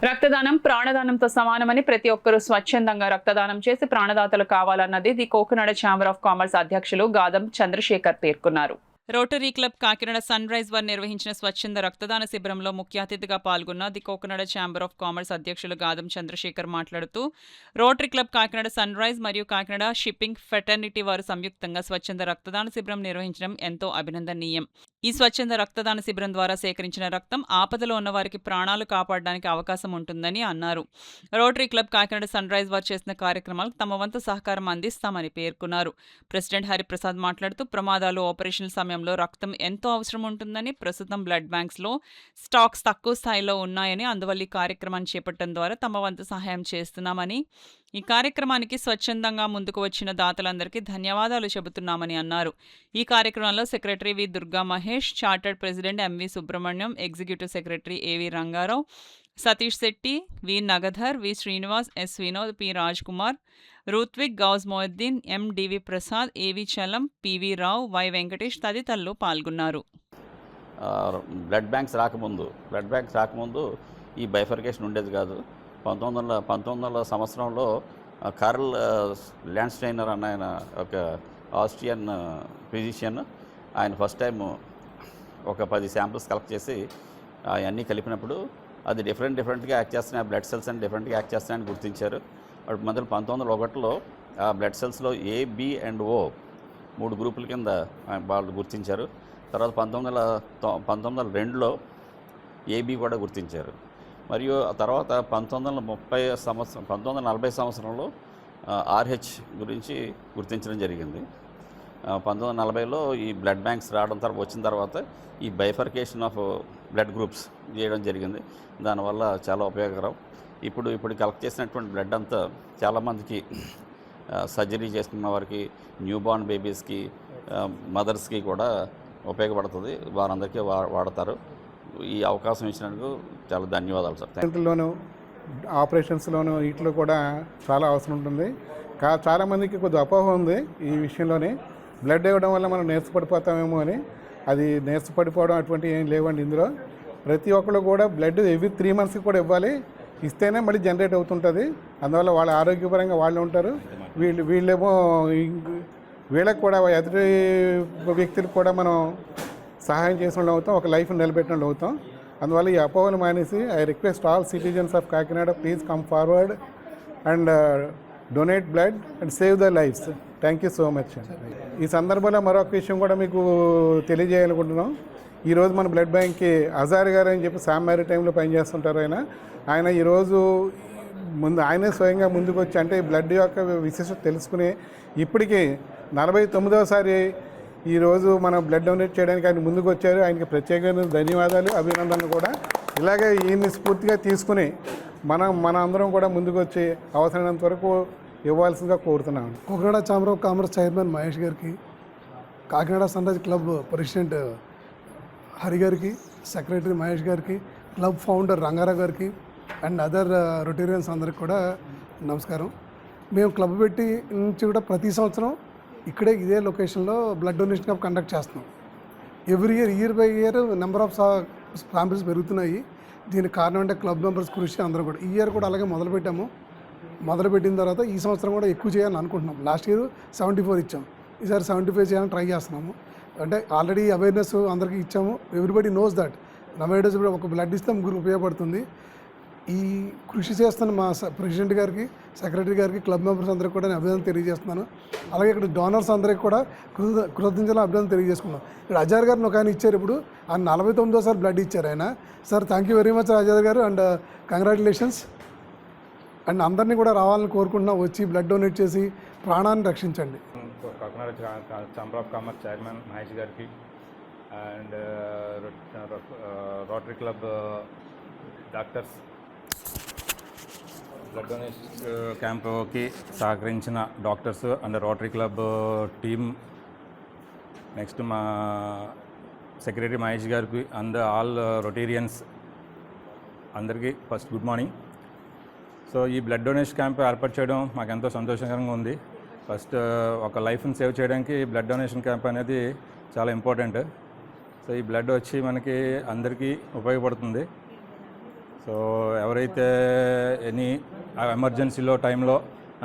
రక్తదానం ప్రాణదానంతో సమానమని ప్రతి ఒక్కరూ స్వచ్ఛందంగా రక్తదానం చేసి ప్రాణదాతలు కావాలన్నది the Cocanada chamber of commerce అధ్యక్షులు గాదం చంద్రశేఖర్ పేర్కొన్నారు. Rotary club Kakinada sun rise వారు నిర్వహించిన స్వచ్ఛంద రక్తదాన శిబిరంలో ముఖ్య అతిథిగా పాల్గొన్న the Cocanada chamber of commerce అధ్యక్షులు గాదం చంద్రశేఖర్ మాట్లాడుతూ, rotary club Kakinada sun rise మరియు కాకినాడ షిప్పింగ్ ఫెటర్నిటీ వారు సంయుక్తంగా స్వచ్ఛంద రక్తదాన శిబిరం నిర్వహించడం ఎంతో అభినందనీయం. ఈ స్వచ్ఛంద రక్తదాన శిబిరం ద్వారా సేకరించిన రక్తం ఆపదలో ఉన్న వారికి ప్రాణాలు కాపాడడానికి అవకాశం ఉంటుందని అన్నారు. Rotary club Kakinada sun rise వారు చేసిన కార్యక్రమాలకు తమ వంతు సహకారం అందిస్తామని పేర్కొన్నారు. ప్రెసిడెంట్ హరిప్రసాద్ మాట్లాడుతూ, ప్రమాదాలు, ఆపరేషన్ల సమయంలో రక్తం ఎంతో అవసరం ఉంటుందని, ప్రస్తుతం బ్లడ్ బ్యాంక్స్లో స్టాక్స్ తక్కువ స్థాయిలో ఉన్నాయని, అందువల్ల ఈ కార్యక్రమాన్ని చేపట్టడం ద్వారా తమ వంతు సహాయం చేస్తున్నామని, ఈ కార్యక్రమానికి స్వచ్ఛందంగా ముందుకు వచ్చిన దాతలందరికీ ధన్యవాదాలు చెబుతున్నామని అన్నారు. ఈ కార్యక్రమంలో secretary V Durga Mahesh, chartered president M V Subrahmanyam, executive secretary A V Rangarao, Satish Shetty, V Nagadhar, V Srinivas, S Vinod, P Raj Kumar, Ruthvik, Ghouse Moiddin, M D V Prasad, A V Chalam, P V Rao, Y Venkatesh తదితరులు పాల్గొన్నారు. బ్లడ్ బ్యాంక్స్ రాకముందు ఈ బైఫర్కేషన్ ఉండేది కాదు. 1900 సంవత్సరంలో కార్ల్ ల్యాండ్స్టైనర్ అన్న ఆయన ఒక ఆస్ట్రియన్ ఫిజిషియన్, ఆయన ఫస్ట్ టైం ఒక 10 శాంపిల్స్ కలెక్ట్ చేసి అవన్నీ కలిపినప్పుడు అది డిఫరెంట్గా యాక్ట్ చేస్తున్నాయి, బ్లడ్ సెల్స్ అని డిఫరెంట్గా యాక్ట్ చేస్తున్నాయని గుర్తించారు. అప్పుడు మొదలు 1901లో ఆ బ్లడ్ సెల్స్లో ఏ, బి అండ్ ఓ 3 గ్రూపుల కింద వాళ్ళు గుర్తించారు. తర్వాత 1902లో ఏబి కూడా గుర్తించారు. మరియు ఆ తర్వాత 1940 సంవత్సరంలో ఆర్హెచ్ గురించి గుర్తించడం జరిగింది. 1940లో ఈ బ్లడ్ బ్యాంక్స్ వచ్చిన తర్వాత ఈ బైఫర్కేషన్ ఆఫ్ బ్లడ్ గ్రూప్స్ చేయడం జరిగింది. దానివల్ల చాలా ఉపయోగకరం. ఇప్పుడు కలెక్ట్ చేసినటువంటి బ్లడ్ అంతా చాలామందికి సర్జరీ చేసుకున్న వారికి, న్యూబార్న్ బేబీస్కి, మదర్స్కి కూడా ఉపయోగపడుతుంది. వారందరికీ వాడతారు. ఈ అవకాశం ఇచ్చినందుకు చాలా ధన్యవాదాలు సార్. లోను ఆపరేషన్స్లోను వీటిలో కూడా చాలా అవసరం ఉంటుంది. చాలామందికి కొద్దిగా అపోహ ఉంది ఈ విషయంలోనే. బ్లడ్ ఇవ్వడం వల్ల మనం నీరసపడిపోతామేమో అని. అది నీరసపడిపోవడం అటువంటి ఏం లేవండి. ఇందులో ప్రతి ఒక్కళ్ళు కూడా బ్లడ్ ఎవ్రీ 3 మంత్స్కి కూడా ఇవ్వాలి. ఇస్తేనే మళ్ళీ జనరేట్ అవుతుంటుంది. అందువల్ల వాళ్ళ ఆరోగ్యపరంగా వాళ్ళు ఉంటారు. వీళ్ళేమో వీళ్ళకి కూడా ఎదుటి వ్యక్తులకు కూడా మనం సహాయం చేసిన వాళ్ళు అవుతాం, ఒక లైఫ్ నిలబెట్టిన వాళ్ళు అవుతాం. అందువల్ల ఈ అపోహలు మానేసి I request all citizens of Kakinada, please come forward and donate blood and save the lives. Thank you so much. ఈ సందర్భంలో మరొక విషయం కూడా మీకు తెలియజేయాలనుకుంటున్నాం. ఈరోజు మన బ్లడ్ బ్యాంక్కి అజార్ గారు అని చెప్పి శామ్ మ్యారిటైమ్లో పనిచేస్తుంటారు. ఆయన ఈరోజు ఆయనే స్వయంగా ముందుకు వచ్చి, అంటే బ్లడ్ యొక్క విశేషత తెలుసుకుని ఇప్పటికీ 49వసారి ఈరోజు మనం బ్లడ్ డొనేట్ చేయడానికి ఆయన ముందుకు వచ్చారు. ఆయనకి ప్రత్యేకమైన ధన్యవాదాలు, అభినందనలు కూడా. ఇలాగే ఈయన్ని స్ఫూర్తిగా తీసుకుని మన అందరం కూడా ముందుకు వచ్చి అవసరమైనంత వరకు ఇవ్వాల్సిందిగా కోరుతున్నాను. Cocanada chamber of commerce chairman Mahesh గారికి, Kakinada sun rise club president Hari గారికి, సెక్రటరీ మహేష్ గారికి, క్లబ్ ఫౌండర్ రంగారావు గారికి అండ్ అదర్ రొటేరియన్స్ అందరికి కూడా నమస్కారం. మేము క్లబ్ పెట్టి నుంచి కూడా ప్రతి సంవత్సరం ఇదే లొకేషన్లో బ్లడ్ డొనేషన్ క్యాంప్ కండక్ట్ చేస్తున్నాం. Every year by year number of samples పెరుగుతున్నాయి. దీనికి కారణం అంటే క్లబ్ మెంబర్స్ కృషి అందరూ కూడా. ఈ ఇయర్ కూడా అలాగే మొదలుపెట్టిన తర్వాత ఈ సంవత్సరం కూడా ఎక్కువ చేయాలని అనుకుంటున్నాం. లాస్ట్ ఇయర్ 74 ఇచ్చాం, ఈసారి 75 చేయాలని ట్రై చేస్తున్నాము. అంటే ఆల్రెడీ అవేర్నెస్ అందరికీ ఇచ్చాము. ఎవ్రీబడి నోస్ దట్ నవేడేస్ కూడా ఒక బ్లడ్ ఇస్తే ముగ్గురు ఉపయోగపడుతుంది. ఈ కృషి చేస్తున్న మా ప్రెసిడెంట్ గారికి, సెక్రటరీ గారికి, క్లబ్ మెంబర్స్ అందరికీ కూడా నేను అభినందన తెలియజేస్తున్నాను. అలాగే ఇక్కడ డోనర్స్ అందరికీ కూడా కృతజ్ఞతలు అభినందన తెలియజేసుకున్నాం. ఇక్కడ అజార్ గారిని ఒక ఆయన ఇచ్చారు. ఇప్పుడు ఆయన 49వసారి బ్లడ్ ఇచ్చారు ఆయన. Sir thank you very much Azhar గారు అండ్ కంగ్రాచులేషన్స్. అండ్ అందరినీ కూడా రావాలని కోరుకుంటున్నాం. వచ్చి బ్లడ్ డొనేట్ చేసి ప్రాణాన్ని రక్షించండి. Kakinada chamber of commerce chairman Mahesh గారికి and rotary club doctors blood donation క్యాంపుకి సహకరించిన doctors and rotary club team, next మా సెక్రటరీ మహేష్ గారికి అండ్ ఆల్ రొటేరియన్స్ అందరికీ ఫస్ట్ గుడ్ మార్నింగ్. సో ఈ బ్లడ్ డొనేషన్ క్యాంప్ ఏర్పాటు చేయడం మాకు ఎంతో సంతోషకరంగా ఉంది. ఫస్ట్ ఒక లైఫ్ని సేవ్ చేయడానికి బ్లడ్ డొనేషన్ క్యాంప్ అనేది చాలా ఇంపార్టెంట్. సో ఈ బ్లడ్ వచ్చి మనకి అందరికీ ఉపయోగపడుతుంది. సో ఎవరైతే ఎనీ ఎమర్జెన్సీలో టైంలో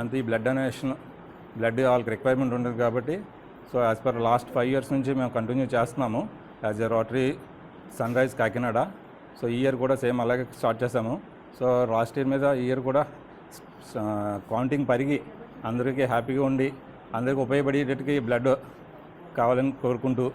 అంత ఈ బ్లడ్ డొనేషన్ బ్లడ్ వాళ్ళకి రిక్వైర్మెంట్ ఉంటుంది కాబట్టి so as per last 5 years నుంచి మేము కంటిన్యూ చేస్తున్నాము as a rotary sun rise Kakinada. So ఈ ఇయర్ కూడా సేమ్ అలాగే స్టార్ట్ చేసాము. సో లాస్ట్ ఇయర్ మీద ఈ ఇయర్ కూడా కౌంటింగ్ పెరిగి అందరికీ హ్యాపీగా ఉండి అందరికీ ఉపయోగపడేటట్టుగా బ్లడ్ కావాలని కోరుకుంటూ